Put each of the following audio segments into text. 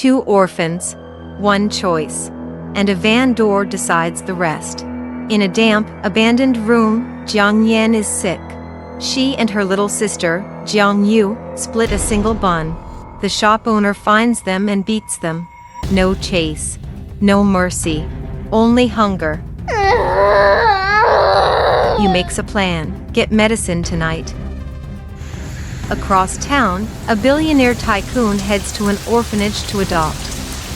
2 orphans, 1 choice. And a van door decides the rest. In a damp, abandoned room, Jiang is sick. She and her little sister, Jiang, split a single bun. The shop owner finds them and beats them. No chase. No mercy. Only hunger. He makes a plan. Get medicine tonight. Across town, a billionaire tycoon heads to an orphanage to adopt.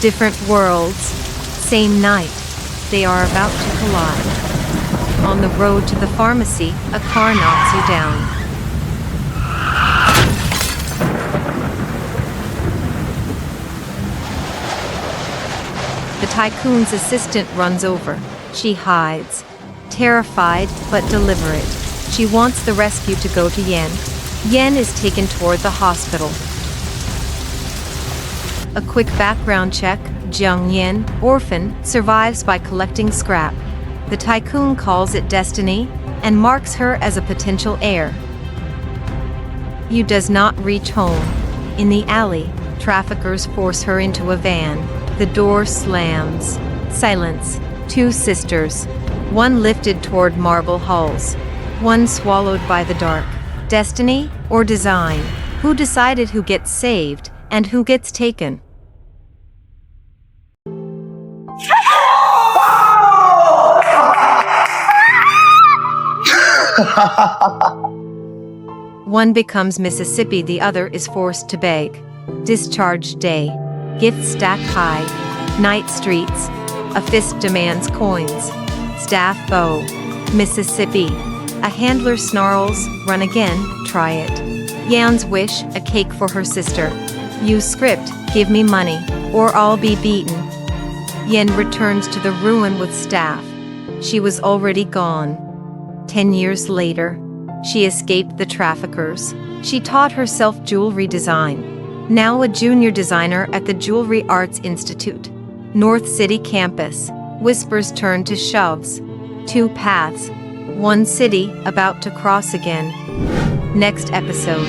Different worlds. Same night. They are about to collide. On the road to the pharmacy, a car knocks you down. The tycoon's assistant runs over. She hides. Terrified, but deliberate. She wants the rescue to go to Yan. Yan is taken toward the hospital. A quick background check. Jiang, orphan, survives by collecting scrap. The tycoon calls it destiny and marks her as a potential heir. Yu does not reach home. In the alley, traffickers force her into a van. The door slams. Silence. 2 sisters. One lifted toward marble halls. One swallowed by the dark. Destiny or design? Who decided who gets saved and who gets taken? One becomes Mississippi, the other is forced to beg. Discharge day. Gifts stack high. Night streets. A fist demands coins. Staff bow. Mississippi. A handler snarls, run again, try it. Yan's wish, a cake for her sister. Use script, give me money, or I'll be beaten. Yan returns to the ruin with staff. She was already gone. 10 years later, she escaped the traffickers. She taught herself jewelry design. Now a junior designer at the Jewelry Arts Institute. North City campus. Whispers turn to shoves. 2 paths. 1 city about to cross again. Next episode.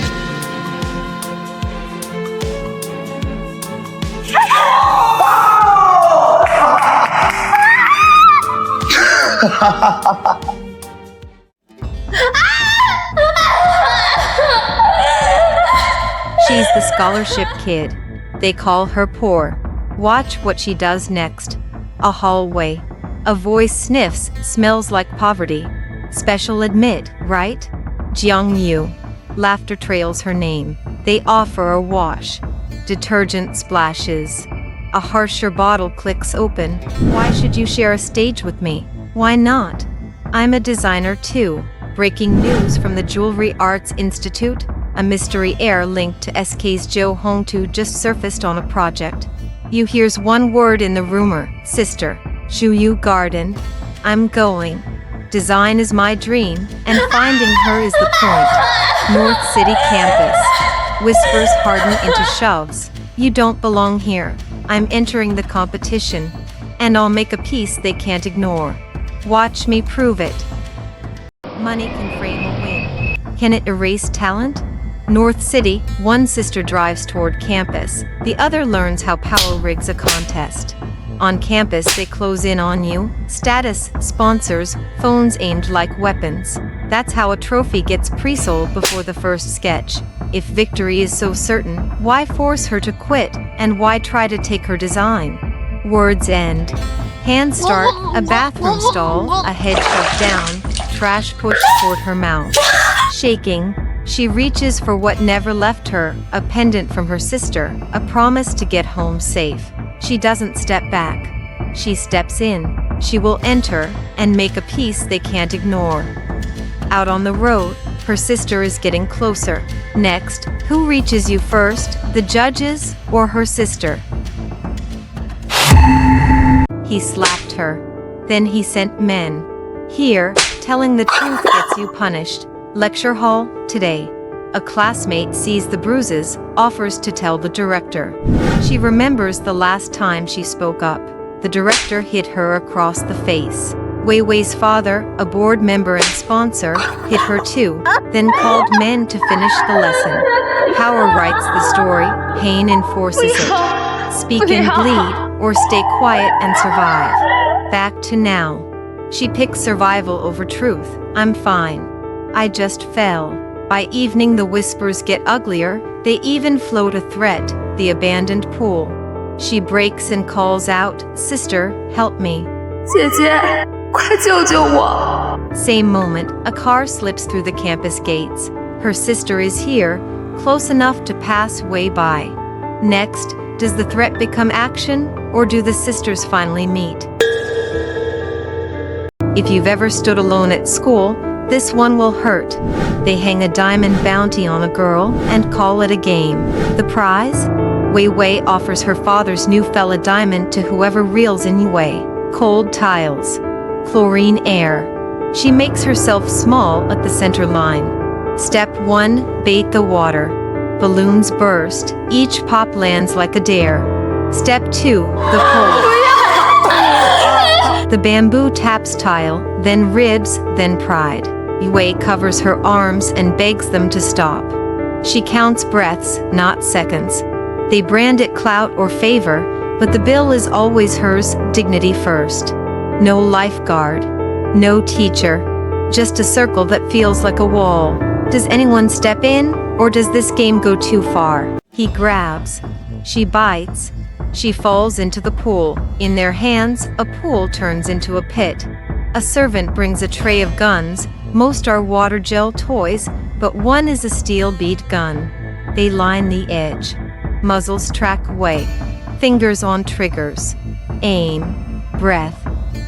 She's the scholarship kid. They call her poor. Watch what she does next. A hallway. A voice sniffs, smells like poverty. Special admit, right? Jiang. Laughter trails her name. They offer a wash. Detergent splashes. A harsher bottle clicks open. Why should you share a stage with me? Why not? I'm a designer too. Breaking news from the Jewelry Arts Institute. A mystery heir linked to SK's Joe Hongtu just surfaced on a project. You hears one word in the rumor, sister. Shuyu Garden. I'm going. Design is my dream, and finding her is the point. North City campus. Whispers harden into shoves. You don't belong here. I'm entering the competition, and I'll make a piece they can't ignore. Watch me prove it. Money can frame a win. Can it erase talent? North City, one sister drives toward campus, the other learns how power rigs a contest. On campus they close in on you, status, sponsors, phones aimed like weapons. That's how a trophy gets pre-sold before the first sketch. If victory is so certain, why force her to quit, and why try to take her design? Words end. Hands start, a bathroom stall, a head shoved down, trash pushed toward her mouth. Shaking, she reaches for what never left her, a pendant from her sister, a promise to get home safe. She doesn't step back. She steps in. She will enter and make a piece they can't ignore. Out on the road, her sister is getting closer. Next, who reaches you first, the judges or her sister? He slapped her. Then he sent men. Here, telling the truth gets you punished. Lecture hall, today. A classmate sees the bruises, offers to tell the director. She remembers the last time she spoke up. The director hit her across the face. Weiwei's father, a board member and sponsor, hit her too, then called men to finish the lesson. Power writes the story, pain enforces it. Speak and bleed, or stay quiet and survive. Back to now. She picks survival over truth. I'm fine. I just fell. By evening the whispers get uglier, they even float a threat, the abandoned pool. She breaks and calls out, Sister, help me. 姐姐，快救救我！ Same moment, a car slips through the campus gates. Her sister is here, close enough to pass way by. Next, does the threat become action, or do the sisters finally meet? If you've ever stood alone at school, this one will hurt. They hang a diamond bounty on a girl and call it a game. The prize? Weiwei offers her father's new fella diamond to whoever reels in Yue. Cold tiles. Chlorine air. She makes herself small at the center line. Step 1, bait the water. Balloons burst, each pop lands like a dare. Step 2, the pole. The bamboo taps tile, then ribs, then pride. Yue covers her arms and begs them to stop. She counts breaths, not seconds. They brand it clout or favor, but the bill is always hers, dignity first. No lifeguard. No teacher. Just a circle that feels like a wall. Does anyone step in, or does this game go too far? He grabs. She bites. She falls into the pool. In their hands, a pool turns into a pit. A servant brings a tray of guns. Most are water gel toys, but one is a steel bead gun. They line the edge. Muzzles track away. Fingers on triggers. Aim. Breath.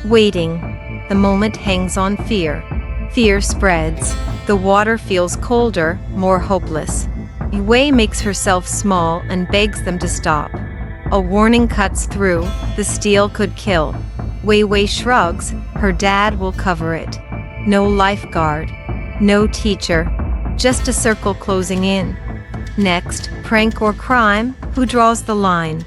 Waiting. The moment hangs on fear. Fear spreads. The water feels colder, more hopeless. Yue makes herself small and begs them to stop. A warning cuts through. The steel could kill. Weiwei shrugs. Her dad will cover it. No lifeguard. No teacher. Just a circle closing in. Next, prank or crime, who draws the line?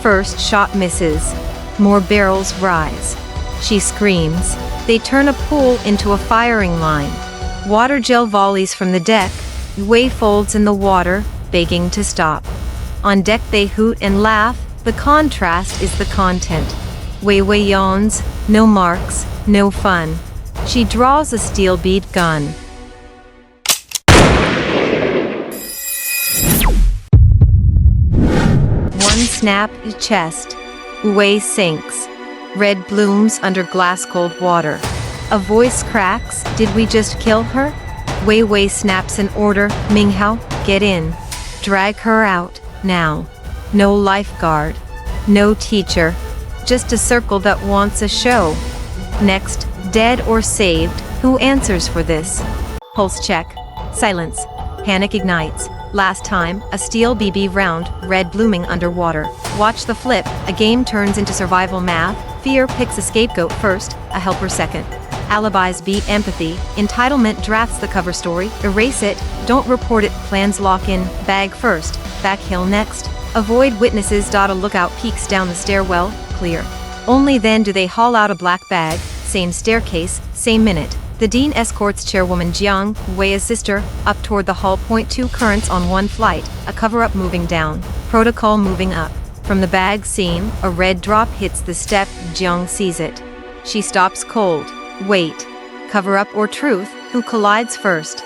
First shot misses. More barrels rise. She screams. They turn a pool into a firing line. Water gel volleys from the deck. Yue folds in the water, begging to stop. On deck they hoot and laugh. The contrast is the content. Weiwei yawns. No marks, no fun. She draws a steel bead gun. One snap, chest. Wei sinks. Red blooms under glass-cold water. A voice cracks. Did we just kill her? Weiwei snaps an order. Minghao, get in. Drag her out, now. No lifeguard. No teacher. Just a circle that wants a show. Next, dead or saved, who answers for this? Pulse check. Silence. Panic ignites. Last time, a steel BB round, red blooming underwater. Watch the flip, a game turns into survival math. Fear picks a scapegoat first, a helper second. Alibis beat empathy. Entitlement drafts the cover story. Erase it, don't report it. Plans lock in. Bag first, back hill next. Avoid witnesses. A lookout peeks down the stairwell. Clear. Only then do they haul out a black bag. Same staircase, same minute. The dean escorts chairwoman Jiang, Wei's sister, up toward the hall. Point 2 currents on one flight, a cover-up moving down. Protocol moving up. From the bag seam, a red drop hits the step. Jiang sees it. She stops cold. Wait. Cover-up or truth, who collides first?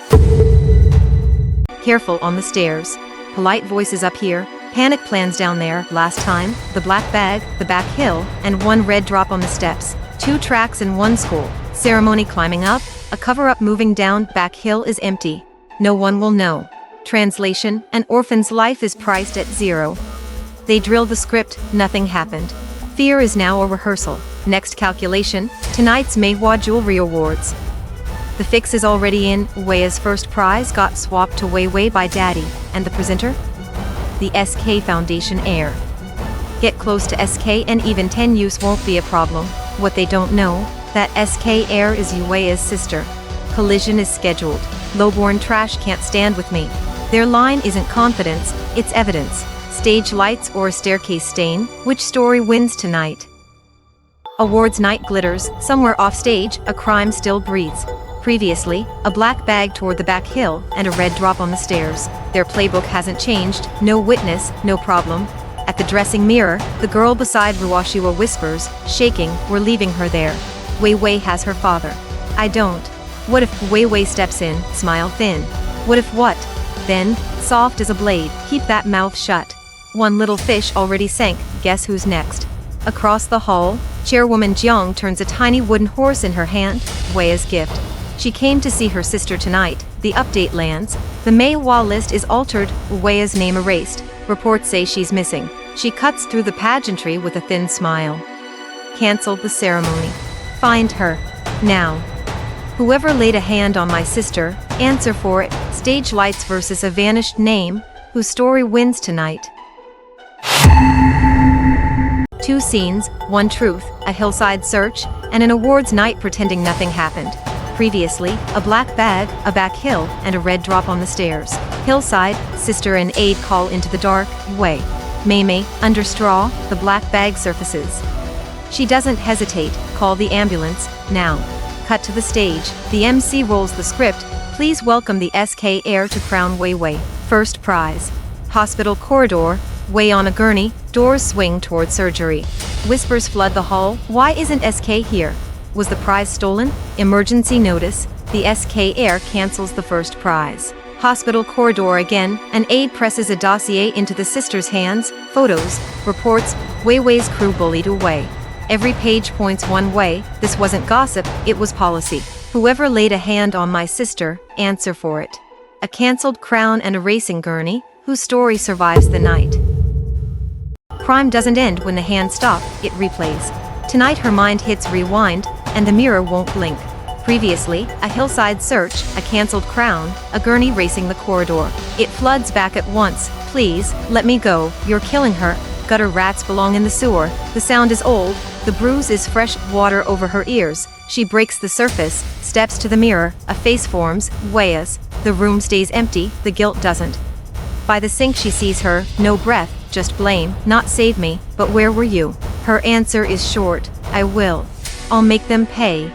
Careful on the stairs. Polite voices up here. Panic plans down there. Last time, the black bag, the back hill, and one red drop on the steps. 2 tracks in one school. Ceremony climbing up, a cover-up moving down. Back hill is empty. No one will know. Translation, an orphan's life is priced at 0. They drill the script, nothing happened. Fear is now a rehearsal. Next calculation, tonight's Meihua Jewelry Awards. The fix is already in. Wei's first prize got swapped to Weiwei by Daddy. And the presenter? The SK Foundation Heir. Get close to SK and even 10 use won't be a problem. What they don't know, that SK Heir is Yue's sister. Collision is scheduled. Lowborn trash can't stand with me. Their line isn't confidence, it's evidence. Stage lights or a staircase stain, which story wins tonight? Awards night glitters, somewhere off stage, a crime still breathes. Previously, a black bag toward the back hill and a red drop on the stairs. Their playbook hasn't changed, no witness, no problem. At the dressing mirror, the girl beside Ruashiwa whispers, shaking, we're leaving her there. Weiwei has her father. I don't. What if Weiwei steps in, smile thin? What if what? Then, soft as a blade, keep that mouth shut. One little fish already sank, guess who's next? Across the hall, chairwoman Jiang turns a tiny wooden horse in her hand, Wei's gift. She came to see her sister tonight. The update lands. The Meiwa list is altered, Wei's name erased. Reports say she's missing. She cuts through the pageantry with a thin smile. Cancelled the ceremony. Find her. Now. Whoever laid a hand on my sister, answer for it. Stage lights versus a vanished name, whose story wins tonight. 2 scenes, 1 truth, a hillside search, and an awards night pretending nothing happened. Previously, a black bag, a back hill, and a red drop on the stairs. Hillside, sister and aide call into the dark, Wei. Mei, under straw, the black bag surfaces. She doesn't hesitate, call the ambulance, now. Cut to the stage, the MC rolls the script, please welcome the SK Heir to crown Weiwei. First prize. Hospital corridor, Wei on a gurney, doors swing toward surgery. Whispers flood the hall, why isn't SK here? Was the prize stolen? Emergency notice, the SK Heir cancels the first prize. Hospital corridor again, an aide presses a dossier into the sister's hands, photos, reports, Weiwei's crew bullied Wei. Every page points one way, this wasn't gossip, it was policy. Whoever laid a hand on my sister, answer for it. A cancelled crown and a racing gurney, whose story survives the night. Crime doesn't end when the hands stop, it replays. Tonight her mind hits rewind, and the mirror won't blink. Previously, a hillside search, a cancelled crown, a gurney racing the corridor. It floods back at once, please, let me go, you're killing her. Gutter rats belong in the sewer, the sound is old, the bruise is fresh, water over her ears. She breaks the surface, steps to the mirror, a face forms, Wei's. The room stays empty, the guilt doesn't. By the sink she sees her, no breath, just blame, not save me, but where were you? Her answer is short, I will. I'll make them pay.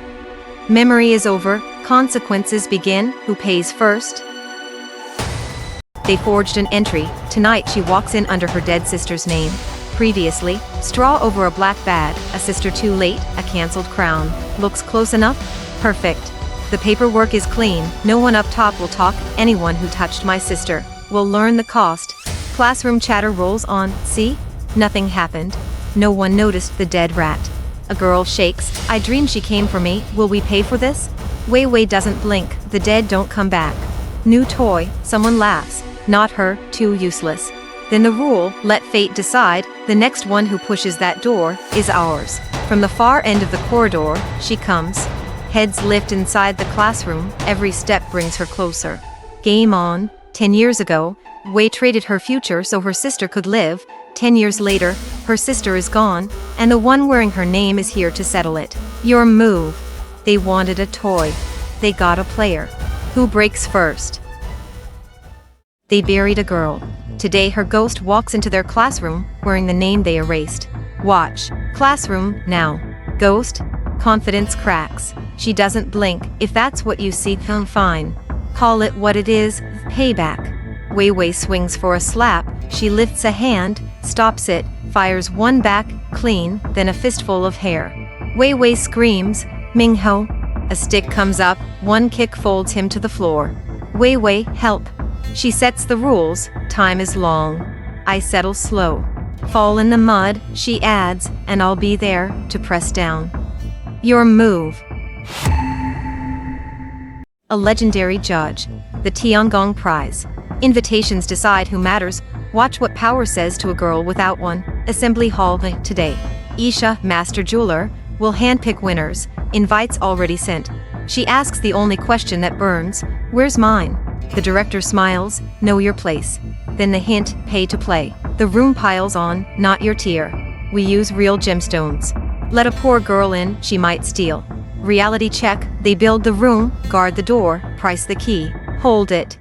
Memory is over, consequences begin, who pays first? They forged an entry, tonight she walks in under her dead sister's name. Previously, straw over a black bag, a sister too late, a cancelled crown. Looks close enough? Perfect. The paperwork is clean, no one up top will talk, anyone who touched my sister will learn the cost. Classroom chatter rolls on, see? Nothing happened. No one noticed the dead rat. A girl shakes, I dreamed she came for me, will we pay for this? Weiwei doesn't blink, the dead don't come back. New toy, someone laughs, not her, too useless. Then the rule, let fate decide, the next one who pushes that door, is ours. From the far end of the corridor, she comes. Heads lift inside the classroom, every step brings her closer. Game on. 10 years ago, Wei traded her future so her sister could live. 10 years later, her sister is gone, and the one wearing her name is here to settle it. Your move. They wanted a toy. They got a player. Who breaks first? They buried a girl. Today her ghost walks into their classroom, wearing the name they erased. Watch. Classroom, now. Ghost. Confidence cracks. She doesn't blink. If that's what you see, then fine. Call it what it is, payback. Weiwei swings for a slap, she lifts a hand, stops it, fires one back, clean, then a fistful of hair. Weiwei screams, Mingho. A stick comes up, one kick folds him to the floor. Weiwei, help. She sets the rules, time is long. I settle slow. Fall in the mud, she adds, and I'll be there, to press down. Your move. A legendary judge. The Tiangong Prize. Invitations decide who matters. Watch what power says to a girl without one. Assembly Hall today. Isha, master jeweler, will handpick winners. Invites already sent. She asks the only question that burns. Where's mine? The director smiles. Know your place. Then the hint, pay to play. The room piles on, not your tier. We use real gemstones. Let a poor girl in, she might steal. Reality check, they build the room, guard the door, price the key, hold it.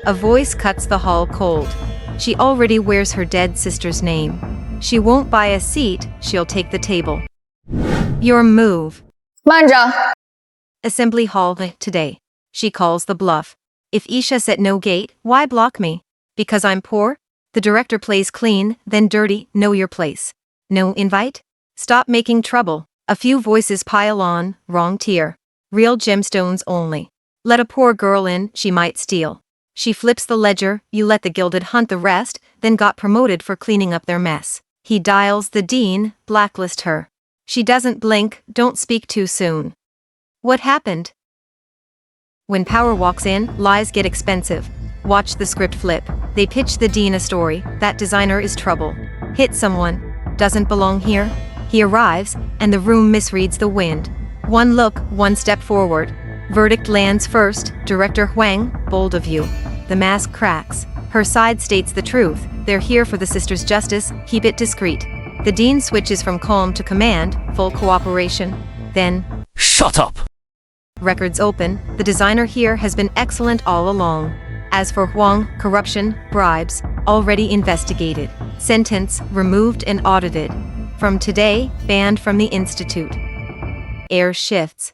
A voice cuts the hall cold. She already wears her dead sister's name. She won't buy a seat, she'll take the table. Your move. 慢着， Assembly hall today. She calls the bluff. If Isha said no gate, why block me? Because I'm poor? The director plays clean, then dirty, know your place. No invite? Stop making trouble. A few voices pile on, wrong tier. Real gemstones only. Let a poor girl in, she might steal. She flips the ledger, you let the gilded hunt the rest, then got promoted for cleaning up their mess. He dials the dean, blacklist her. She doesn't blink, don't speak too soon. What happened? When power walks in, lies get expensive. Watch the script flip. They pitch the dean a story, that designer is trouble. Hit someone. Doesn't belong here. He arrives, and the room misreads the wind. One look, one step forward. Verdict lands first, director Huang, bold of you. The mask cracks. Her side states the truth, they're here for the sisters' justice, keep it discreet. The dean switches from calm to command, full cooperation. Then, Shut up! Records open, the designer here has been excellent all along. As for Huang, corruption, bribes, already investigated. Sentence, removed and audited. From today, banned from the institute. Air shifts.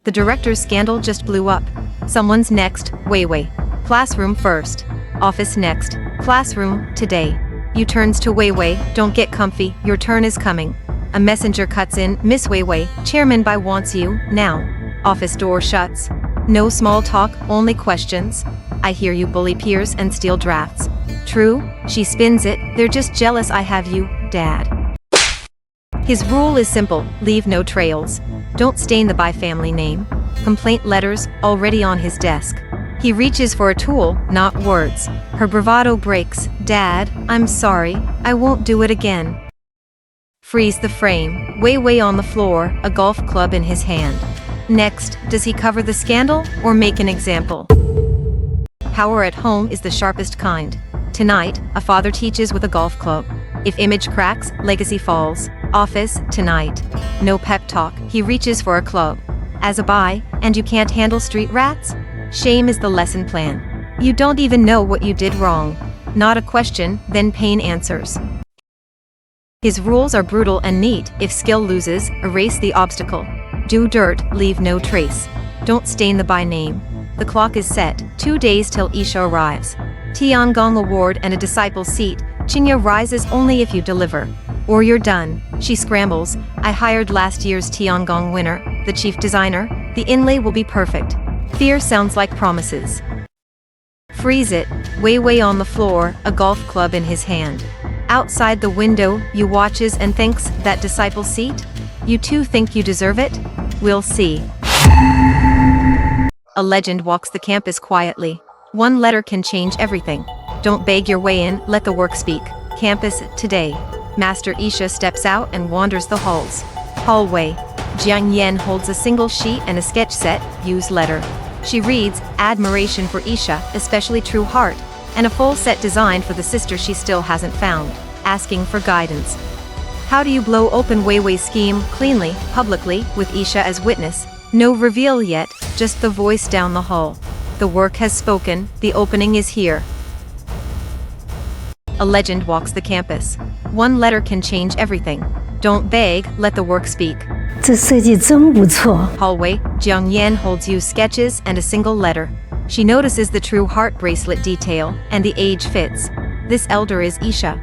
The director's scandal just blew up. Someone's next, Weiwei. Classroom first. Office next. Classroom, today. U-turns to Weiwei, don't get comfy, your turn is coming. A messenger cuts in, Miss Weiwei, chairman by wants you, now. Office door shuts. No small talk, only questions. I hear you bully peers and steal drafts. True, she spins it, they're just jealous I have you, Dad. His rule is simple, leave no trails. Don't stain the Bai family name. Complaint letters, already on his desk. He reaches for a tool, not words. Her bravado breaks, Dad, I'm sorry, I won't do it again. Freeze the frame, Weiwei on the floor, a golf club in his hand. Next, does he cover the scandal, or make an example? Power at home is the sharpest kind. Tonight, a father teaches with a golf club. If image cracks, legacy falls. Office, tonight. No pep talk, he reaches for a club. As a Bai, and you can't handle street rats? Shame is the lesson plan. You don't even know what you did wrong. Not a question, then pain answers. His rules are brutal and neat, if skill loses, erase the obstacle. Do dirt, leave no trace. Don't stain the Bai name. The clock is set, 2 days till Isha arrives. Tiangong award and a disciple's seat, Qingya rises only if you deliver. Or you're done. She scrambles, I hired last year's Tiangong winner, the chief designer, the inlay will be perfect. Fear sounds like promises. Freeze it, Weiwei on the floor, a golf club in his hand. Outside the window, you watches and thinks, that disciple's seat? You too think you deserve it? We'll see. A legend walks the campus quietly. One letter can change everything. Don't beg your way in, let the work speak. Campus, today. Master Isha steps out and wanders the halls. Hallway. Jiang holds a single sheet and a sketch set, use letter. She reads, admiration for Isha, especially true heart, and a full set designed for the sister she still hasn't found, asking for guidance. How do you blow open Weiwei's scheme, cleanly, publicly, with Isha as witness? No reveal yet, just the voice down the hall. The work has spoken, the opening is here. A legend walks the campus. One letter can change everything. Don't beg, let the work speak. 这设计真不错。 Hallway, Jiang holds you sketches and a single letter. She notices the true heart bracelet detail, and the age fits. This elder is Isha.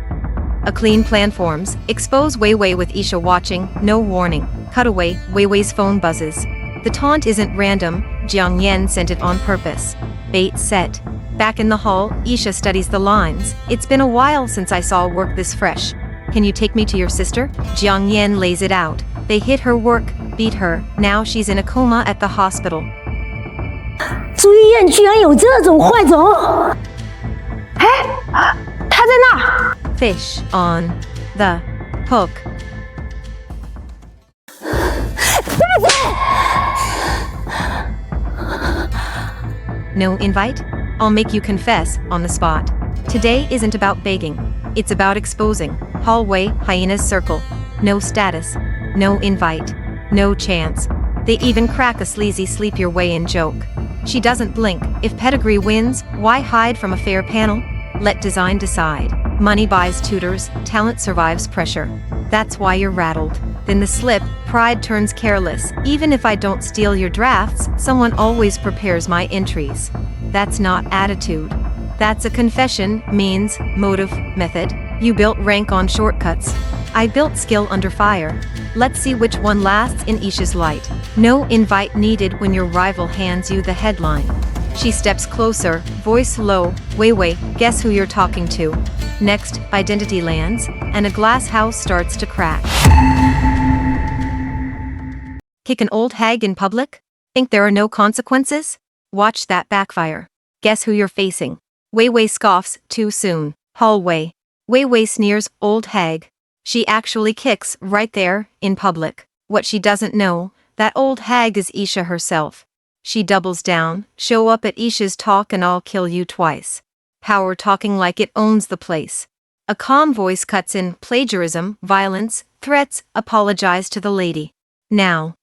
A clean plan forms, expose Weiwei with Isha watching, no warning. Cutaway, Weiwei's phone buzzes. The taunt isn't random, Jiang sent it on purpose. Bait set. Back in the hall, Isha studies the lines. It's been a while since I saw work this fresh. Can you take me to your sister? Jiang lays it out. They hit her work, beat her, now she's in a coma at the hospital. 朱医院居然有这种坏种！哎，他在那儿。 Fish on the hook. No invite? I'll make you confess on the spot. Today isn't about begging. It's about exposing. Hallway, hyena's circle. No status. No invite. No chance. They even crack a sleazy sleep your way in joke. She doesn't blink. If pedigree wins, why hide from a fair panel? Let design decide. Money buys tutors, talent survives pressure. That's why you're rattled. Then the slip, pride turns careless. Even if I don't steal your drafts, someone always prepares my entries. That's not attitude. That's a confession, means, motive, method. You built rank on shortcuts. I built skill under fire. Let's see which one lasts in Isha's light. No invite needed when your rival hands you the headline. She steps closer, voice low. Weiwei, guess who you're talking to? Next, identity lands, and a glass house starts to crack. Kick an old hag in public? Think there are no consequences? Watch that backfire. Guess who you're facing? Weiwei scoffs, too soon. Hallway. Weiwei sneers, old hag. She actually kicks right there, in public. What she doesn't know, that old hag is Isha herself. She doubles down, show up at Isha's talk and I'll kill you twice. Power talking like it owns the place. A calm voice cuts in, plagiarism, violence, threats, apologize to the lady. Now.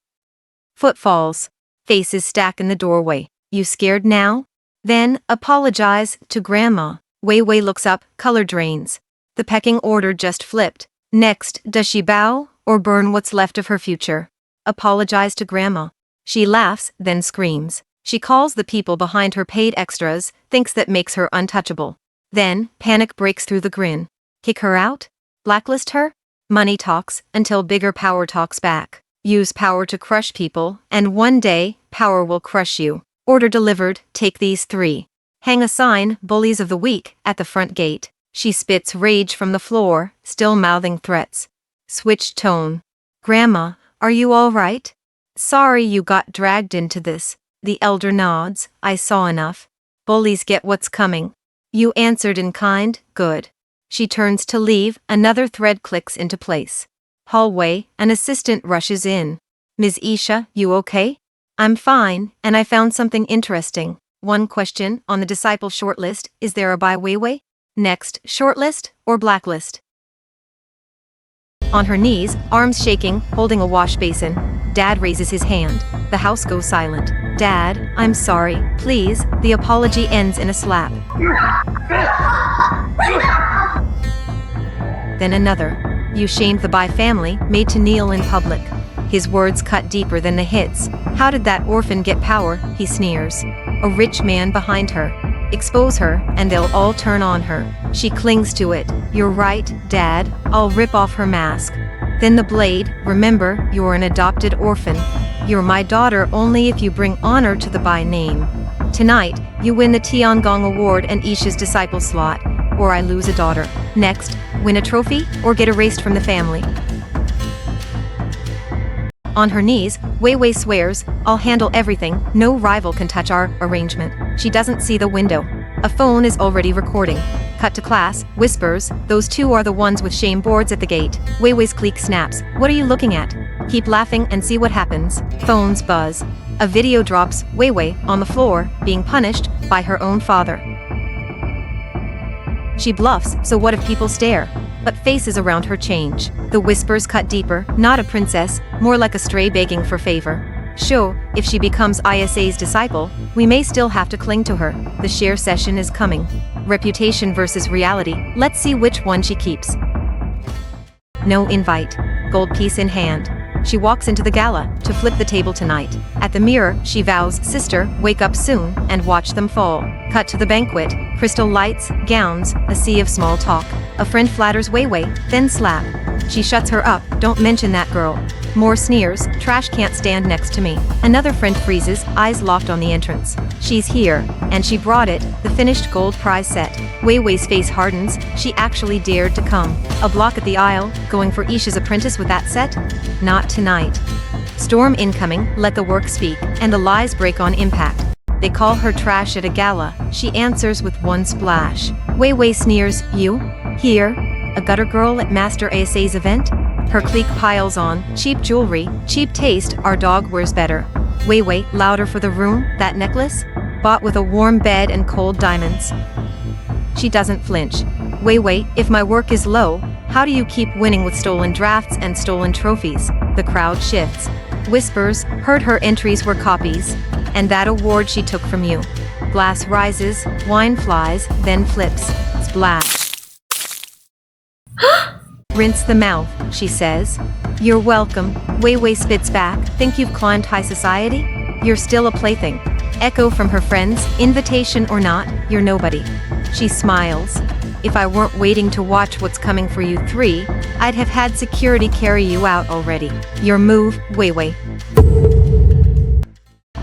Footfalls. Faces stack in the doorway. You scared now? Then, apologize to Grandma. Weiwei looks up, color drains. The pecking order just flipped. Next, does she bow, or burn what's left of her future? Apologize to Grandma. She laughs, then screams. She calls the people behind her paid extras, thinks that makes her untouchable. Then, panic breaks through the grin. Kick her out? Blacklist her? Money talks, until bigger power talks back. Use power to crush people, and one day, power will crush you. Order delivered, take these 3. Hang a sign, Bullies of the Week, at the front gate. She spits rage from the floor, still mouthing threats. Switch tone. Grandma, are you all right? Sorry you got dragged into this. The elder nods, I saw enough. Bullies get what's coming. You answered in kind, good. She turns to leave, another thread clicks into place. Hallway, an assistant rushes in. Ms. Isha, you okay? I'm fine, and I found something interesting. One question on the disciple shortlist, is there a by Weiwei? Next, shortlist or blacklist? On her knees, arms shaking, holding a wash basin. Dad raises his hand. The house goes silent. Dad, I'm sorry, please. The apology ends in a slap. Then another. You shamed the Bai family, made to kneel in public. His words cut deeper than the hits. How did that orphan get power? He sneers. A rich man behind her. Expose her, and they'll all turn on her. She clings to it. You're right, Dad. I'll rip off her mask. Then the blade. Remember, you're an adopted orphan. You're my daughter only if you bring honor to the Bai name. Tonight, you win the Tiangong Award and Isha's disciple slot, or I lose a daughter. Next, win a trophy, or get erased from the family. On her knees, Weiwei swears, I'll handle everything, no rival can touch our arrangement. She doesn't see the window. A phone is already recording. Cut to class, whispers, those 2 are the ones with shame boards at the gate. Weiwei's clique snaps, what are you looking at? Keep laughing and see what happens. Phones buzz. A video drops, Weiwei, on the floor, being punished by her own father. She bluffs, so what if people stare? But faces around her change. The whispers cut deeper, not a princess, more like a stray begging for favor. Sure, if she becomes ISA's disciple, we may still have to cling to her. The share session is coming. Reputation versus reality, let's see which one she keeps. No invite. Gold piece in hand. She walks into the gala, to flip the table tonight. At the mirror, she vows, sister, wake up soon, and watch them fall. Cut to the banquet, crystal lights, gowns, a sea of small talk. A friend flatters Weiwei, then slap. She shuts her up, don't mention that girl. More sneers, trash can't stand next to me. Another friend freezes, eyes locked on the entrance. She's here, and she brought it, the finished gold prize set. Weiwei's face hardens, she actually dared to come. A block at the aisle, going for Isha's apprentice with that set? Not tonight. Storm incoming, let the work speak, and the lies break on impact. They call her trash at a gala, she answers with one splash. Weiwei sneers, you? Here? A gutter girl at Master ASA's event? Her clique piles on, cheap jewelry, cheap taste, our dog wears better. Weiwei, louder for the room, that necklace? Bought with a warm bed and cold diamonds. She doesn't flinch. Weiwei, if my work is low, how do you keep winning with stolen drafts and stolen trophies? The crowd shifts. Whispers, heard her entries were copies. And that award she took from you. Glass rises, wine flies, then flips. Splash. Rinse the mouth, she says. You're welcome, Weiwei spits back. Think you've climbed high society? You're still a plaything. Echo from her friends, invitation or not, you're nobody. She smiles. If I weren't waiting to watch what's coming for you three, I'd have had security carry you out already. Your move, Weiwei.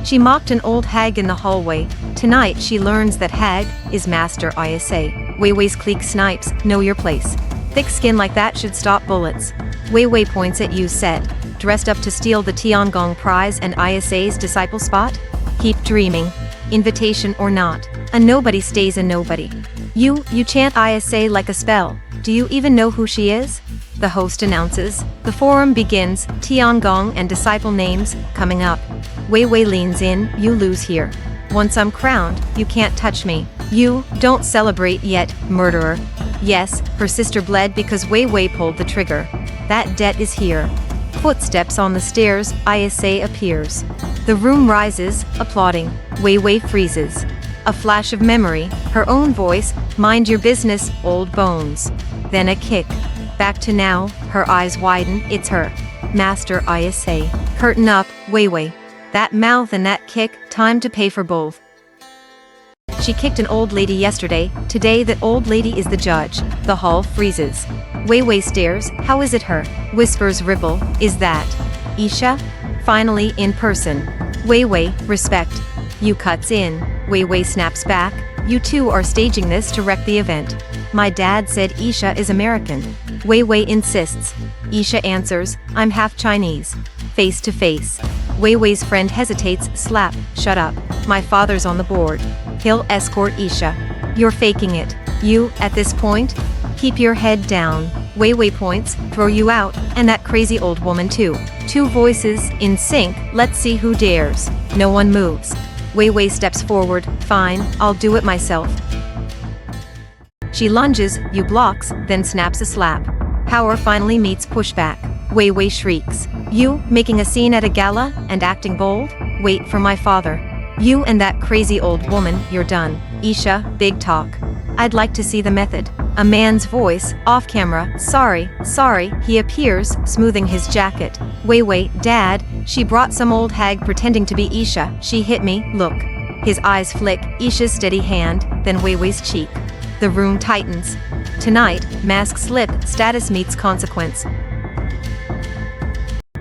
She mocked an old hag in the hallway. Tonight she learns that hag is Master Isa. Weiwei's clique snipes, know your place. Thick skin like that should stop bullets. Weiwei points at you set, dressed up to steal the Tiangong prize and Isa's disciple spot? Keep dreaming. Invitation or not, a nobody stays a nobody. You chant Isa like a spell. Do you even know who she is? The host announces. The forum begins, Tiangong and disciple names, coming up. Weiwei leans in, you lose here. Once I'm crowned, you can't touch me. You don't celebrate yet, murderer. Yes, her sister bled because Weiwei pulled the trigger. That debt is here. Footsteps on the stairs, Isa appears. The room rises, applauding. Weiwei freezes. A flash of memory, her own voice, mind your business, old bones. Then a kick. Back to now, her eyes widen, it's her. Master Isa. Curtain up, Weiwei. That mouth and that kick, time to pay for both. She kicked an old lady yesterday, today that old lady is the judge. The hall freezes. Weiwei stares, how is it her? Whispers ripple, is that Isha? Finally in person. Weiwei, respect. You cuts in. Weiwei snaps back, you two are staging this to wreck the event. My dad said Isha is American. Weiwei insists. Isha answers, I'm half Chinese. Face to face. Weiwei's friend hesitates, slap, shut up. My father's on the board. He'll escort Isha. You're faking it. You, at this point? Keep your head down. Weiwei points, throw you out, and that crazy old woman too. Two voices, in sync, let's see who dares. No one moves. Weiwei steps forward, fine, I'll do it myself. She lunges, you blocks, then snaps a slap. Power finally meets pushback. Weiwei shrieks. You, making a scene at a gala, and acting bold? Wait for my father. You and that crazy old woman, you're done. Isha, big talk. I'd like to see the method. A man's voice, off camera, sorry, he appears, smoothing his jacket. Weiwei, Dad, she brought some old hag pretending to be Isha, she hit me, look. His eyes flick, Isha's steady hand, then Weiwei's cheek. The room tightens. Tonight, mask slip, status meets consequence.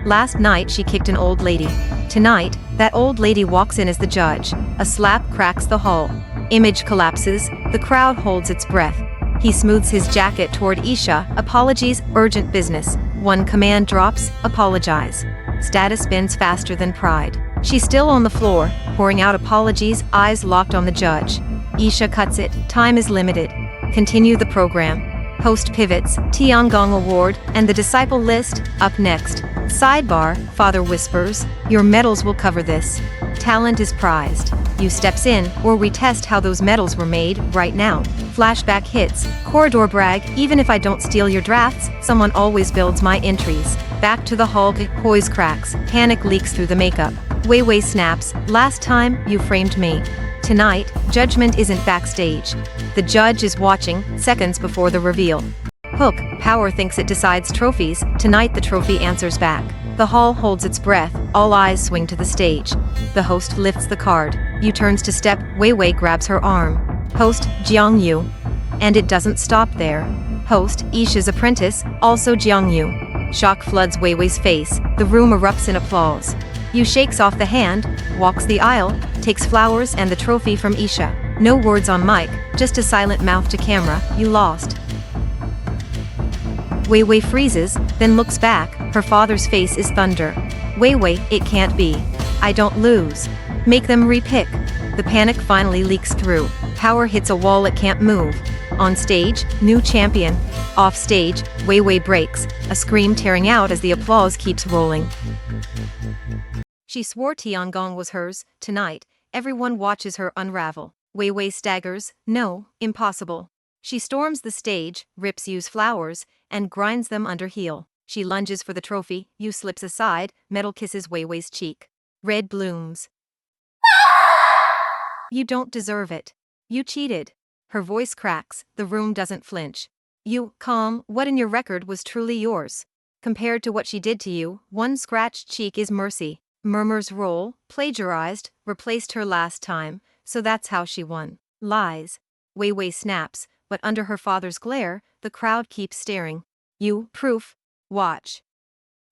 Last night she kicked an old lady. Tonight, that old lady walks in as the judge. A slap cracks the hall. Image collapses, the crowd holds its breath. He smooths his jacket toward Isha, apologies, urgent business. One command drops, apologize. Status bends faster than pride. She's still on the floor, pouring out apologies, eyes locked on the judge. Isha cuts it, time is limited. Continue the program. Host pivots, Tiangong Award, and the disciple list, up next. Sidebar, father whispers, your medals will cover this. Talent is prized. You steps in, or we test how those medals were made, right now. Flashback hits, corridor brag, even if I don't steal your drafts, someone always builds my entries. Back to the Hulk, poise cracks, panic leaks through the makeup. Weiwei snaps, last time, you framed me. Tonight, judgment isn't backstage. The judge is watching, seconds before the reveal. Hook, power thinks it decides trophies, tonight the trophy answers back. The hall holds its breath, all eyes swing to the stage. The host lifts the card. Yu turns to step, Weiwei grabs her arm. Host, Jiang Yu. And it doesn't stop there. Host, Isha's apprentice, also Jiang Yu. Shock floods Weiwei's face, the room erupts in applause. Yu shakes off the hand, walks the aisle, takes flowers and the trophy from Isha. No words on mic, just a silent mouth to camera, you lost. Weiwei freezes, then looks back, her father's face is thunder. Weiwei, it can't be. I don't lose. Make them repick. The panic finally leaks through. Power hits a wall it can't move. On stage, new champion. Off stage, Weiwei breaks, a scream tearing out as the applause keeps rolling. She swore Tiangong was hers, tonight, everyone watches her unravel. Weiwei staggers, no, impossible. She storms the stage, rips Yu's flowers, and grinds them under heel. She lunges for the trophy, Yu slips aside, metal kisses Weiwei's cheek. Red blooms. You don't deserve it. You cheated. Her voice cracks, the room doesn't flinch. You, calm, what in your record was truly yours? Compared to what she did to you, one scratched cheek is mercy. Murmurs roll, plagiarized, replaced her last time, so that's how she won. Lies. Weiwei snaps, but under her father's glare, the crowd keeps staring. You, proof? Watch.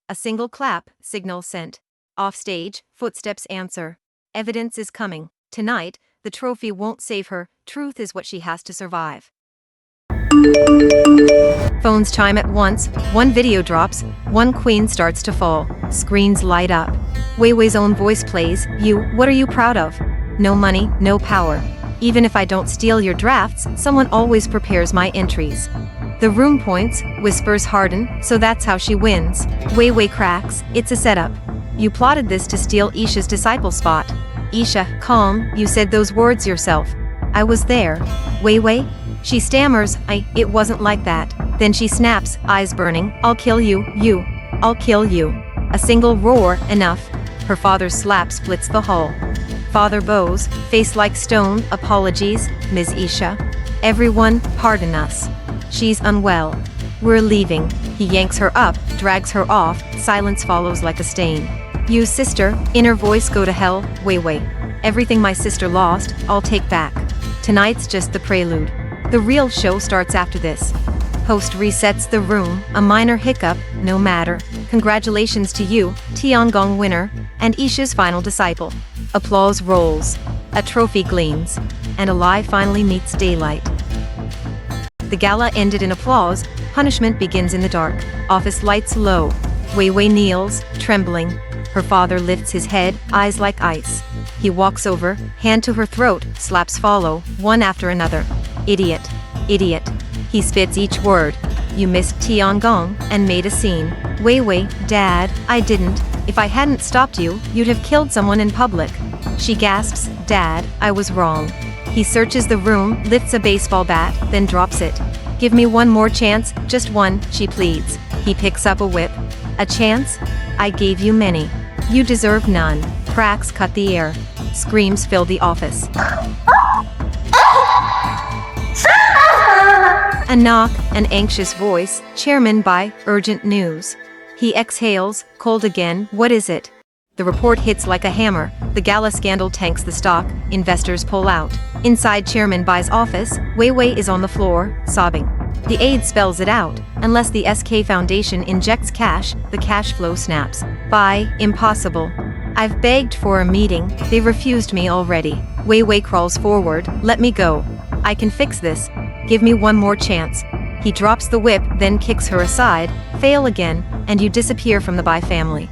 A single clap, signal sent. Off stage, footsteps answer. Evidence is coming. Tonight, the trophy won't save her, truth is what she has to survive. Phones chime at once, one video drops, one queen starts to fall, screens light up. Weiwei's own voice plays, you, what are you proud of? No money, no power. Even if I don't steal your drafts, someone always prepares my entries. The room points, whispers harden, so that's how she wins. Weiwei cracks, it's a setup. You plotted this to steal Isha's disciple spot. Isha, calm, you said those words yourself. I was there. Weiwei? She stammers, it wasn't like that. Then she snaps, eyes burning, I'll kill you, I'll kill you. A single roar, enough. Her father's slap splits the hull. Father bows, face like stone, apologies, Ms. Isha. Everyone, pardon us. She's unwell. We're leaving. He yanks her up, drags her off, silence follows like a stain. You sister, inner voice go to hell, Weiwei. Everything my sister lost, I'll take back. Tonight's just the prelude. The real show starts after this. Host resets the room, a minor hiccup, no matter. Congratulations to you, Tiangong winner, and Isha's final disciple. Applause rolls. A trophy gleams. And a lie finally meets daylight. The gala ended in applause, punishment begins in the dark. Office lights low. Weiwei kneels, trembling. Her father lifts his head, eyes like ice. He walks over, hand to her throat, slaps follow, one after another. Idiot. Idiot. He spits each word. You missed Tiangong and made a scene. Weiwei, Dad, I didn't. If I hadn't stopped you, you'd have killed someone in public. She gasps, Dad, I was wrong. He searches the room, lifts a baseball bat, then drops it. Give me one more chance, just one, she pleads. He picks up a whip. A chance? I gave you many. You deserve none. Cracks cut the air. Screams fill the office. A knock, an anxious voice, Chairman by, urgent news. He exhales, cold again, what is it? The report hits like a hammer, the gala scandal tanks the stock, investors pull out. Inside Chairman Bai's office, Weiwei is on the floor, sobbing. The aide spells it out, unless the SK Foundation injects cash, the cash flow snaps. Bai, impossible. I've begged for a meeting, they refused me already. Weiwei crawls forward, let me go. I can fix this. Give me one more chance. He drops the whip, then kicks her aside, fail again, and you disappear from the Bai family.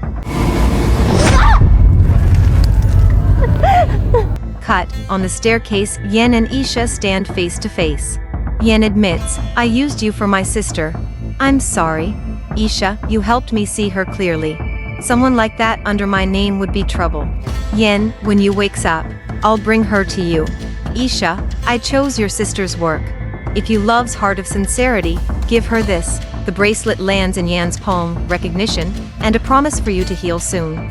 Cut, on the staircase, Yan and Isha stand face to face. Yan admits, I used you for my sister. I'm sorry. Isha, you helped me see her clearly. Someone like that under my name would be trouble. Yan, when you wakes up, I'll bring her to you. Isha, I chose your sister's work. If you love's heart of sincerity, give her this. The bracelet lands in Yan's palm, recognition, and a promise for you to heal soon.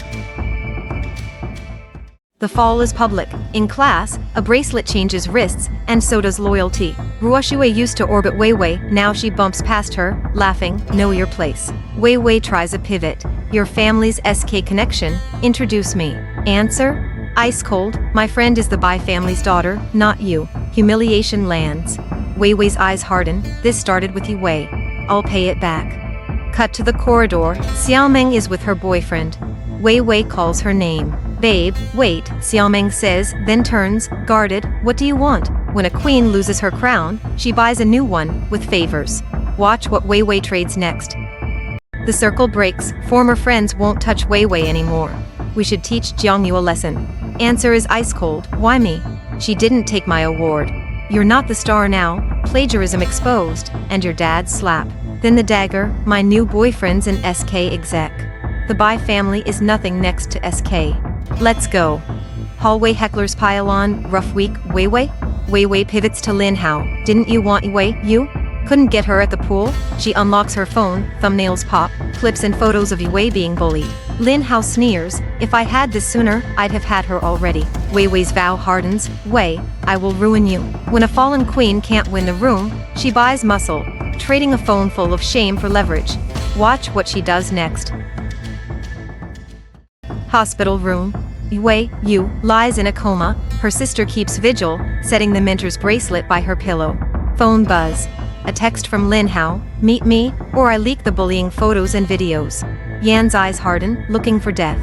The fall is public. In class, a bracelet changes wrists, and so does loyalty. Ruoshui used to orbit Weiwei, now she bumps past her, laughing, know your place. Weiwei tries a pivot. Your family's SK connection, introduce me. Answer? Ice cold, my friend is the Bai family's daughter, not you. Humiliation lands. Weiwei's eyes harden, this started with Wei. I'll pay it back. Cut to the corridor, Xiaomeng is with her boyfriend. Weiwei calls her name. Babe, wait, Xiaomeng says, then turns, guarded, what do you want? When a queen loses her crown, she buys a new one, with favors. Watch what Weiwei trades next. The circle breaks, former friends won't touch Weiwei anymore. We should teach Jiang a lesson. Answer is ice cold, why me? She didn't take my award. You're not the star now, plagiarism exposed, and your dad's slap. Then the dagger, my new boyfriend's an SK exec. The Bai family is nothing next to SK. Let's go. Hallway hecklers pile on, rough week, Weiwei? Weiwei pivots to Lin Hao. Didn't you want Wei, you? Couldn't get her at the pool? She unlocks her phone, thumbnails pop, clips and photos of Wei being bullied. Lin Hao sneers, if I had this sooner, I'd have had her already. Weiwei's vow hardens, Wei, I will ruin you. When a fallen queen can't win the room, she buys muscle. trading a phone full of shame for leverage. Watch what she does next. Hospital room. Weiwei lies in a coma. Her sister keeps vigil, setting the mentor's bracelet by her pillow. Phone buzz. A text from Lin Hao, meet me, or I leak the bullying photos and videos. Yan's eyes harden, looking for death.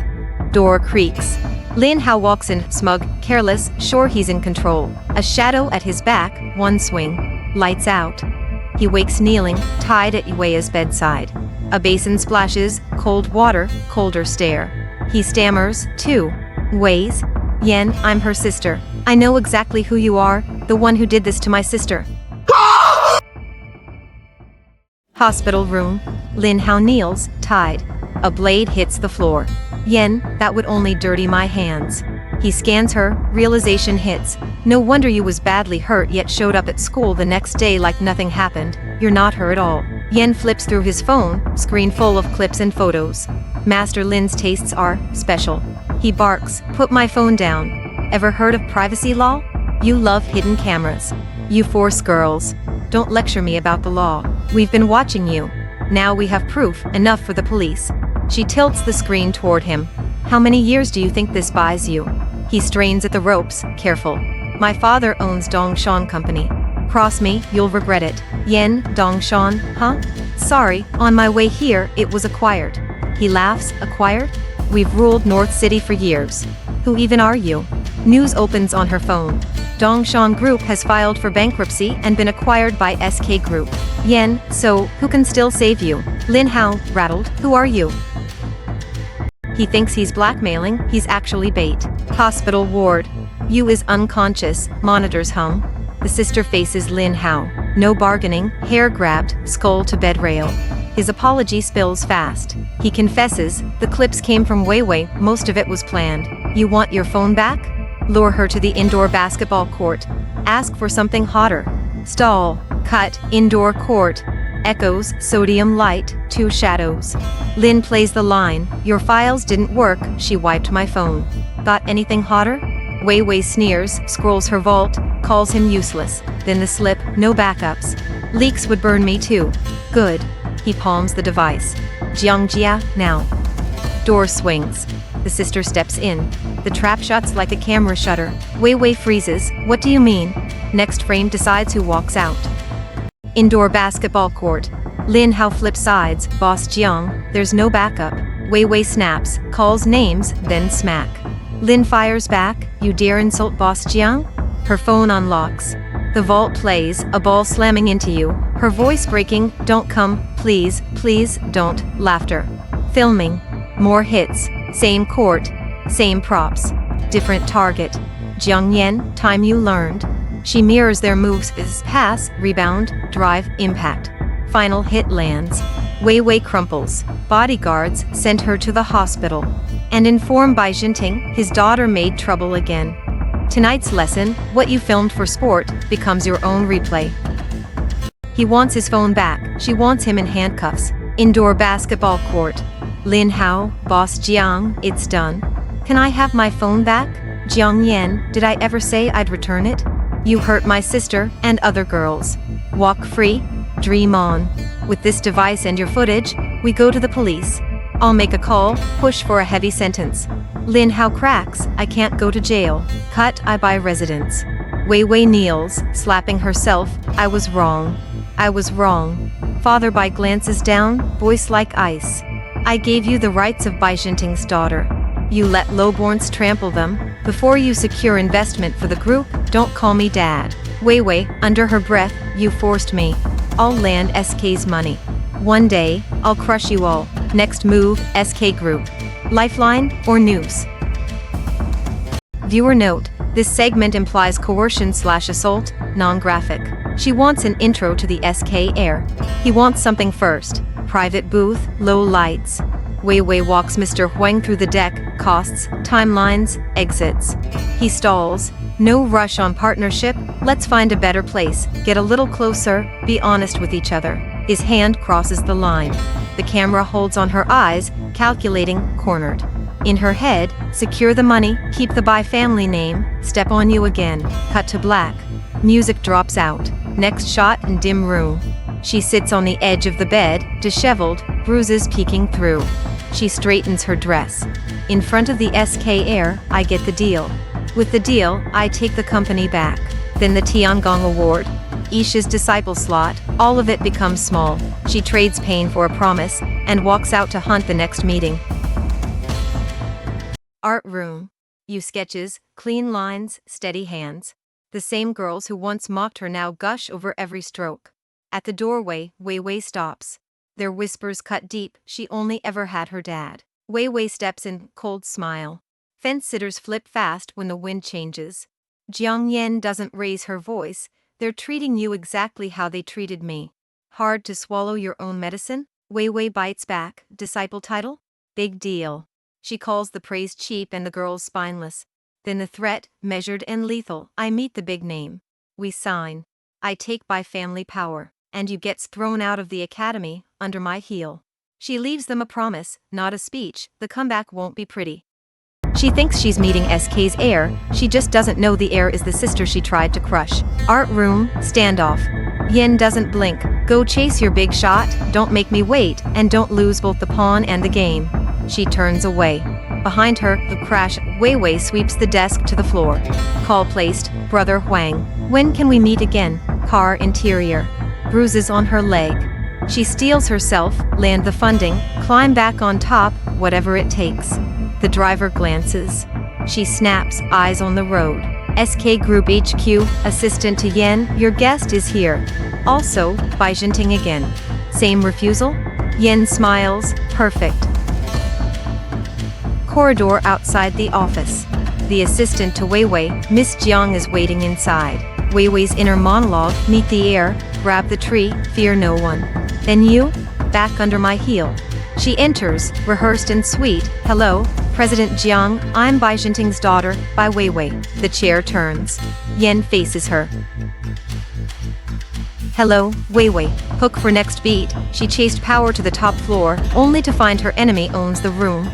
Door creaks. Lin Hao walks in, smug, careless, sure he's in control. A shadow at his back, one swing. Lights out. He wakes kneeling, tied at Weiwei's bedside. A basin splashes, cold water, colder stare. He stammers, too. Wei's? Yan, I'm her sister. I know exactly who you are, the one who did this to my sister. Hospital room. Lin Hao kneels, tied. A blade hits the floor. Yan, that would only dirty my hands. He scans her, realization hits. No wonder you was badly hurt yet showed up at school the next day like nothing happened. You're not her at all. Yan flips through his phone, screen full of clips and photos. Master Lin's tastes are special. He barks, put my phone down. Ever heard of privacy law? You love hidden cameras. You force girls. Don't lecture me about the law. We've been watching you. Now we have proof, enough for the police. She tilts the screen toward him. How many years do you think this buys you? He strains at the ropes, careful. My father owns Dongshan Company. Cross me, you'll regret it. Yen, Dongshan, huh? Sorry, on my way here, it was acquired. He laughs, acquired? We've ruled North City for years. Who even are you? News opens on her phone. Dongshan Group has filed for bankruptcy and been acquired by SK Group. Yen, so, who can still save you? Lin Hao, rattled, who are you? He thinks he's blackmailing, he's actually bait. Hospital ward. Yu is unconscious, monitors hum. The sister faces Lin Hao. No bargaining, hair grabbed, skull to bed rail. His apology spills fast. He confesses, the clips came from Weiwei, most of it was planned. You want your phone back? Lure her to the indoor basketball court. Ask for something hotter. Stall. Cut. Indoor court. Echoes, sodium light, two shadows. Lin plays the line, your files didn't work, she wiped my phone. Got anything hotter? Weiwei sneers, scrolls her vault, calls him useless. Then the slip, no backups. Leaks would burn me too. Good. He palms the device. Jiang Jia, now. Door swings. The sister steps in. The trap shuts like a camera shutter. Weiwei freezes, what do you mean? Next frame decides who walks out. Indoor basketball court. Lin Hao flips sides, boss Jiang, there's no backup. Weiwei snaps, calls names, then smack. Lin fires back, you dare insult boss Jiang? Her phone unlocks. The vault plays, a ball slamming into you, her voice breaking, don't come, please, please, don't, laughter. Filming. More hits, same court, same props, different target. Jiang Yan, time you learned. She mirrors their moves as pass, rebound, drive, impact. Final hit lands. Weiwei crumples. Bodyguards sent her to the hospital. And informed by Inciting, his daughter made trouble again. Tonight's lesson, what you filmed for sport, becomes your own replay. He wants his phone back, she wants him in handcuffs. Indoor basketball court. Lin Hao, boss Jiang, it's done. Can I have my phone back? Jiang Yan, did I ever say I'd return it? You hurt my sister and other girls. Walk free, dream on. With this device and your footage, we go to the police. I'll make a call, push for a heavy sentence. Lin Hao cracks, I can't go to jail. Cut, I buy residence. Weiwei kneels, slapping herself, I was wrong. I was wrong. Father Bai glances down, voice like ice. I gave you the rights of Bai Jinting's daughter. You let lowborns trample them. Before you secure investment for the group, don't call me dad. Weiwei, under her breath, you forced me. I'll land SK's money. One day, I'll crush you all. Next move, SK Group. Lifeline or noose? Viewer note, this segment implies coercion/assault, non-graphic. She wants an intro to the SK Heir. He wants something first. Private booth, low lights. Weiwei walks Mr. Huang through the deck, costs, timelines, exits. He stalls. No rush on partnership, let's find a better place, get a little closer, be honest with each other. His hand crosses the line. The camera holds on her eyes, calculating, cornered. In her head, secure the money, keep the Bai family name, step on you again, cut to black. Music drops out. Next shot in dim room. She sits on the edge of the bed, disheveled, bruises peeking through. She straightens her dress. In front of the SK Heir, I get the deal. With the deal, I take the company back. Then the Tiangong Award, Isha's disciple slot, all of it becomes small. She trades pain for a promise, and walks out to hunt the next meeting. Art room. You sketches, clean lines, steady hands. The same girls who once mocked her now gush over every stroke. At the doorway, Weiwei stops. Their whispers cut deep, she only ever had her dad. Weiwei steps in, cold smile. Fence-sitters flip fast when the wind changes. Jiang doesn't raise her voice. They're treating you exactly how they treated me. Hard to swallow your own medicine? Weiwei bites back. Disciple title? Big deal. She calls the praise cheap and the girls spineless. Then the threat, measured and lethal. I meet the big name. We sign. I take by family power, and you gets thrown out of the academy, under my heel. She leaves them a promise, not a speech. The comeback won't be pretty. She thinks she's meeting SK's heir, she just doesn't know the heir is the sister she tried to crush. Art room, standoff. Yen doesn't blink. Go chase your big shot, don't make me wait, and don't lose both the pawn and the game. She turns away. Behind her, the crash, Weiwei sweeps the desk to the floor. Call placed, Brother Huang. When can we meet again? Car interior. Bruises on her leg. She steels herself, land the funding, climb back on top, whatever it takes. The driver glances. She snaps, eyes on the road. SK Group HQ, assistant to Yen, your guest is here. Also, Bijinting again. Same refusal? Yen smiles, perfect. Corridor outside the office. The assistant to Weiwei, Miss Jiang is waiting inside. Weiwei's inner monologue, meet the heir, grab the tree, fear no one. Then you? Back under my heel. She enters, rehearsed and sweet. Hello, President Jiang, I'm Bijinting's daughter, by Weiwei. The chair turns. Yen faces her. Hello, Weiwei. Hook for next beat. She chased power to the top floor, only to find her enemy owns the room.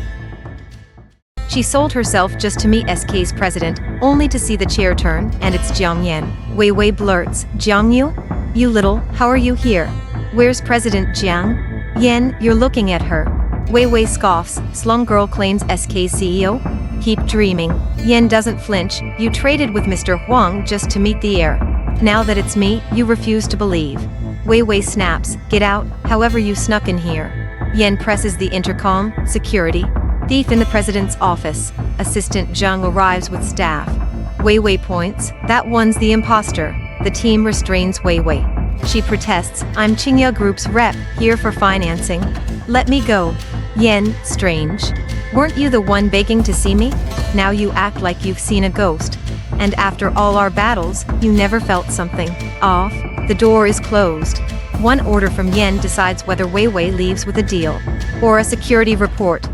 She sold herself just to meet SK's president, only to see the chair turn, and it's Jiang Yen. Weiwei blurts, Jiang Yu? You little, how are you here? Where's President Jiang? Yen, you're looking at her. Weiwei scoffs, slung girl claims SK's CEO? Keep dreaming. Yen doesn't flinch, you traded with Mr. Huang just to meet the heir. Now that it's me, you refuse to believe. Weiwei snaps, get out, however you snuck in here. Yen presses the intercom, security. Thief in the president's office. Assistant Jiang arrives with staff. Weiwei points, that one's the imposter. The team restrains Weiwei. She protests, I'm Qingya Group's rep, here for financing. Let me go. Yen, strange. Weren't you the one begging to see me? Now you act like you've seen a ghost. And after all our battles, you never felt something off. The door is closed. One order from Yen decides whether Weiwei leaves with a deal or a security report.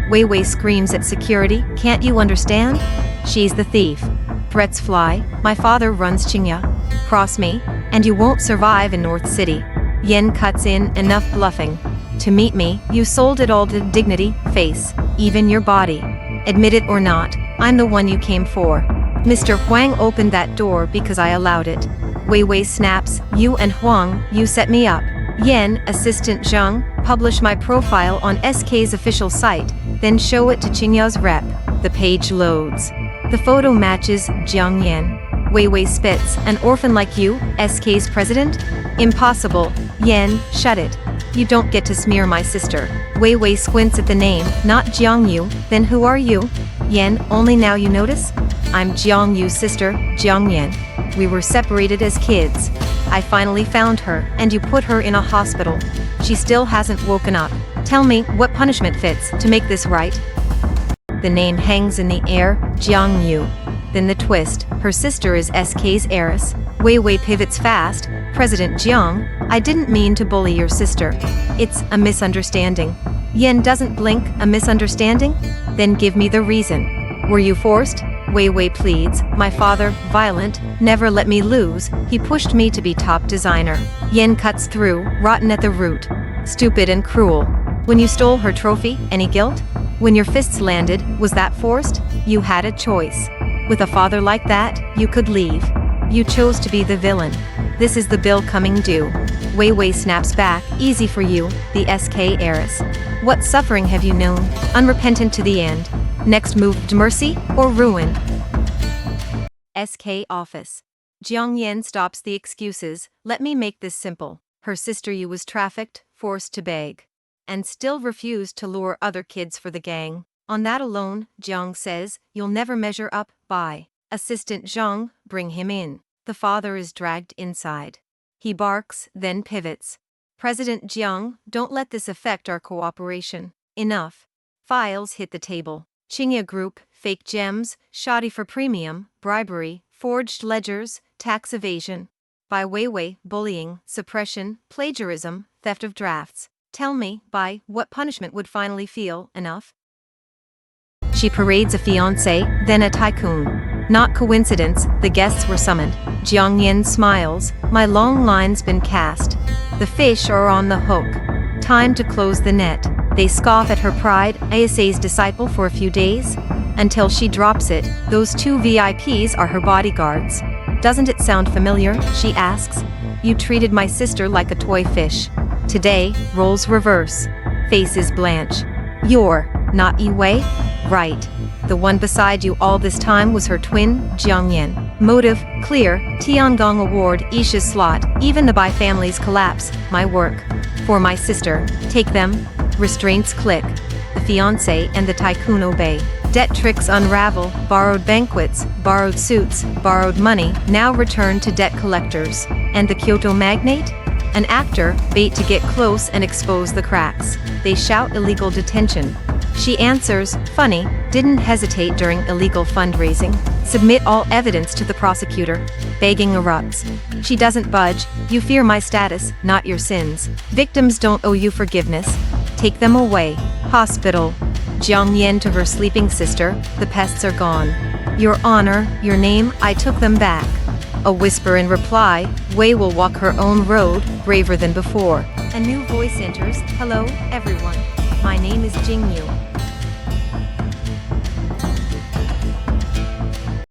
Weiwei screams at security, can't you understand? She's the thief. Threats fly, my father runs Qingya. Cross me, and you won't survive in North City. Yen cuts in, enough bluffing. To meet me, you sold it all to dignity, face, even your body. Admit it or not, I'm the one you came for. Mr. Huang opened that door because I allowed it. Weiwei snaps, you and Huang, you set me up. Yen, assistant Jiang, publish my profile on SK's official site, then show it to Qingya's rep. The page loads. The photo matches Jiang Yen. Weiwei spits, an orphan like you, SK's president? Impossible. Yen, shut it. You don't get to smear my sister. Weiwei squints at the name, not Jiang Yu, then who are you? Yen, only now you notice? I'm Jiang Yu's sister, Jiang Yen. We were separated as kids. I finally found her, and you put her in a hospital. She still hasn't woken up. Tell me, what punishment fits to make this right? The name hangs in the air, Jiang Yu. Then the twist, her sister is SK's heiress. Weiwei pivots fast, President Jiang, I didn't mean to bully your sister. It's a misunderstanding. Yen doesn't blink, a misunderstanding? Then give me the reason. Were you forced? Weiwei pleads, my father, violent, never let me lose, he pushed me to be top designer. Yen cuts through, rotten at the root. Stupid and cruel. When you stole her trophy, any guilt? When your fists landed, was that forced? You had a choice. With a father like that, you could leave. You chose to be the villain. This is the bill coming due. Weiwei snaps back, easy for you, the SK heiress. What suffering have you known, unrepentant to the end? Next move, mercy or ruin? SK office. Jiang Yen stops the excuses. Let me make this simple. Her sister Yu was trafficked, forced to beg, and still refused to lure other kids for the gang. On that alone, Jiang says, you'll never measure up. By Assistant Zhang, bring him in. The father is dragged inside. He barks, then pivots. President Jiang, don't let this affect our cooperation. Enough. Files hit the table. Qingya Group, fake gems, shoddy for premium, bribery, forged ledgers, tax evasion. By Weiwei, bullying, suppression, plagiarism, theft of drafts. Tell me, by what punishment would finally feel enough? She parades a fiancé, then a tycoon. Not coincidence, the guests were summoned. Jiang Yen smiles, my long line's been cast. The fish are on the hook. Time to close the net. They scoff at her pride, ASA's disciple for a few days. Until she drops it, those two VIPs are her bodyguards. Doesn't it sound familiar? She asks. You treated my sister like a toy fish. Today, roles reverse. Faces blanch. You're not Weiwei? Right. The one beside you all this time was her twin, Jiang Yen. Motive, clear, Tiangong Award, Isha's slot, even the Bai family's collapse, my work. For my sister, take them. Restraints click. The fiancé and the tycoon obey. Debt tricks unravel, borrowed banquets, borrowed suits, borrowed money, now return to debt collectors. And the Kyoto magnate? An actor, bait to get close and expose the cracks. They shout illegal detention. She answers, funny, didn't hesitate during illegal fundraising. Submit all evidence to the prosecutor. Begging erupts. She doesn't budge. You fear my status, not your sins. Victims don't owe you forgiveness. Take them away. Hospital. Jiang Yen to her sleeping sister, the pests are gone. Your honor, your name, I took them back. A whisper in reply, Wei will walk her own road, braver than before. A new voice enters, hello, everyone. My name is Jing Yu.